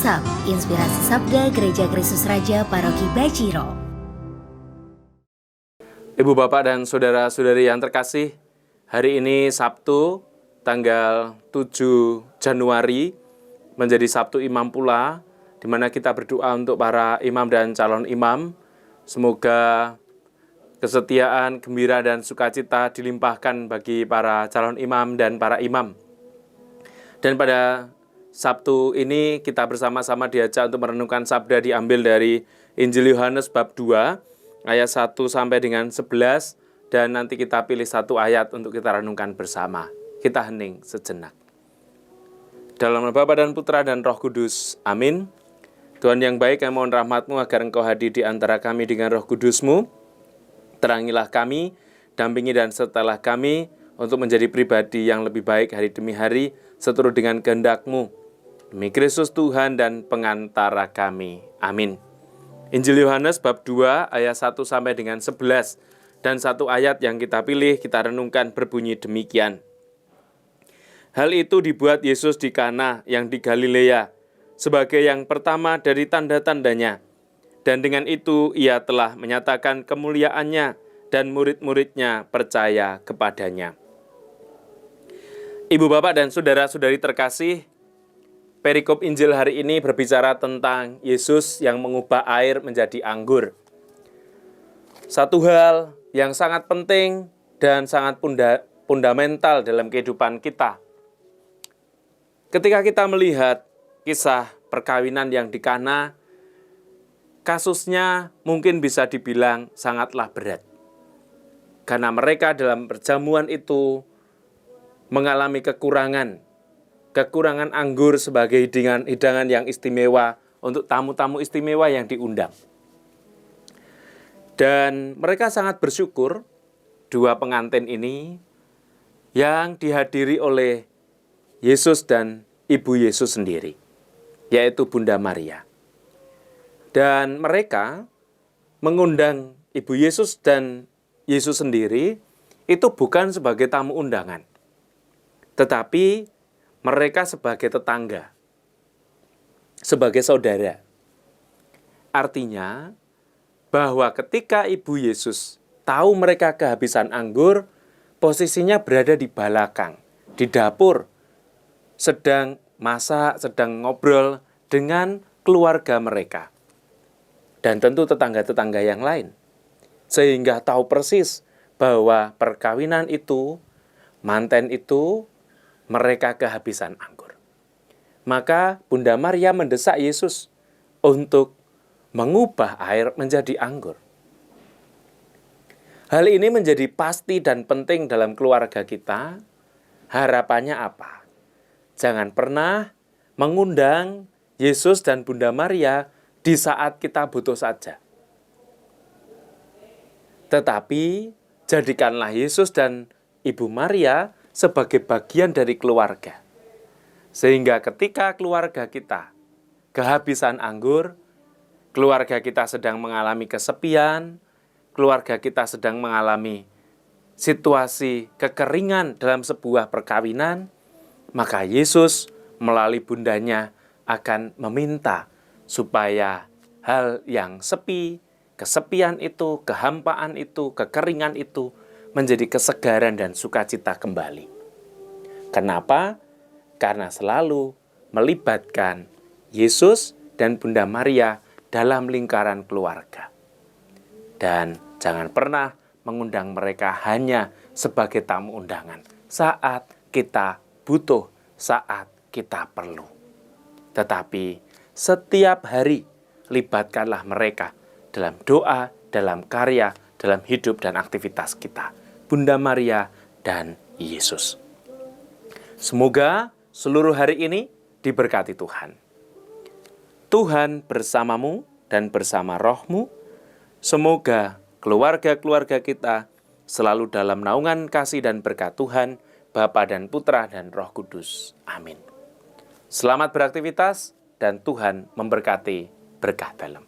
WhatsApp Inspirasi Sabda Gereja Kristus Raja Paroki Baciro. Ibu, Bapak, dan saudara-saudari yang terkasih, hari ini Sabtu, tanggal 7 Januari, menjadi Sabtu Imam pula, di mana kita berdoa untuk para imam dan calon imam. Semoga kesetiaan, gembira, dan sukacita dilimpahkan bagi para calon imam dan para imam. Dan pada Sabtu ini kita bersama-sama diajak untuk merenungkan sabda diambil dari Injil Yohanes bab 2, ayat 1 sampai dengan 11, dan nanti kita pilih satu ayat untuk kita renungkan bersama. Kita hening sejenak. Dalam nama Bapa dan Putra dan Roh Kudus. Amin. Tuhan yang baik, kami mohon rahmat-Mu agar Engkau hadir di antara kami dengan Roh Kudus-Mu. Terangilah kami, dampingi dan sertalah kami untuk menjadi pribadi yang lebih baik hari demi hari, seturut dengan kehendak-Mu. Demi Kristus Tuhan dan pengantara kami. Amin. Injil Yohanes bab 2 ayat 1 sampai dengan 11. Dan satu ayat yang kita pilih, kita renungkan berbunyi demikian. Hal itu dibuat Yesus di Kana yang di Galilea, sebagai yang pertama dari tanda-tandanya. Dan dengan itu ia telah menyatakan kemuliaannya dan murid-muridnya percaya kepadanya. Ibu, Bapak, dan saudara-saudari terkasih, perikop Injil hari ini berbicara tentang Yesus yang mengubah air menjadi anggur. Satu hal yang sangat penting dan sangat fundamental dalam kehidupan kita. Ketika kita melihat kisah perkawinan yang di Kana, kasusnya mungkin bisa dibilang sangatlah berat. Karena mereka dalam perjamuan itu mengalami kekurangan anggur sebagai hidangan yang istimewa untuk tamu-tamu istimewa yang diundang. Dan mereka sangat bersyukur dua pengantin ini yang dihadiri oleh Yesus dan Ibu Yesus sendiri, yaitu Bunda Maria. Dan mereka mengundang Ibu Yesus dan Yesus sendiri itu bukan sebagai tamu undangan, tetapi mereka sebagai tetangga, sebagai saudara. Artinya bahwa ketika Ibu Yesus tahu mereka kehabisan anggur, posisinya berada di belakang, di dapur, sedang masak, sedang ngobrol dengan keluarga mereka. Dan tentu tetangga-tetangga yang lain. Sehingga tahu persis bahwa perkawinan itu, manten itu, mereka kehabisan anggur. Maka Bunda Maria mendesak Yesus untuk mengubah air menjadi anggur. Hal ini menjadi pasti dan penting dalam keluarga kita. Harapannya apa? Jangan pernah mengundang Yesus dan Bunda Maria di saat kita butuh saja. Tetapi jadikanlah Yesus dan Ibu Maria sebagai bagian dari keluarga. Sehingga ketika keluarga kita kehabisan anggur, keluarga kita sedang mengalami kesepian, keluarga kita sedang mengalami situasi kekeringan dalam sebuah perkawinan, maka Yesus melalui bundanya akan meminta supaya hal yang sepi, kesepian itu, kehampaan itu, kekeringan itu menjadi kesegaran dan sukacita kembali. Kenapa? Karena selalu melibatkan Yesus dan Bunda Maria dalam lingkaran keluarga. Dan jangan pernah mengundang mereka hanya sebagai tamu undangan saat kita butuh, saat kita perlu. Tetapi setiap hari libatkanlah mereka dalam doa, dalam karya, dalam hidup dan aktivitas kita. Bunda Maria dan Yesus. Semoga seluruh hari ini diberkati Tuhan. Tuhan bersamamu dan bersama rohmu. Semoga keluarga-keluarga kita selalu dalam naungan kasih dan berkat Tuhan, Bapa dan Putra dan Roh Kudus. Amin. Selamat beraktivitas dan Tuhan memberkati berkah dalam.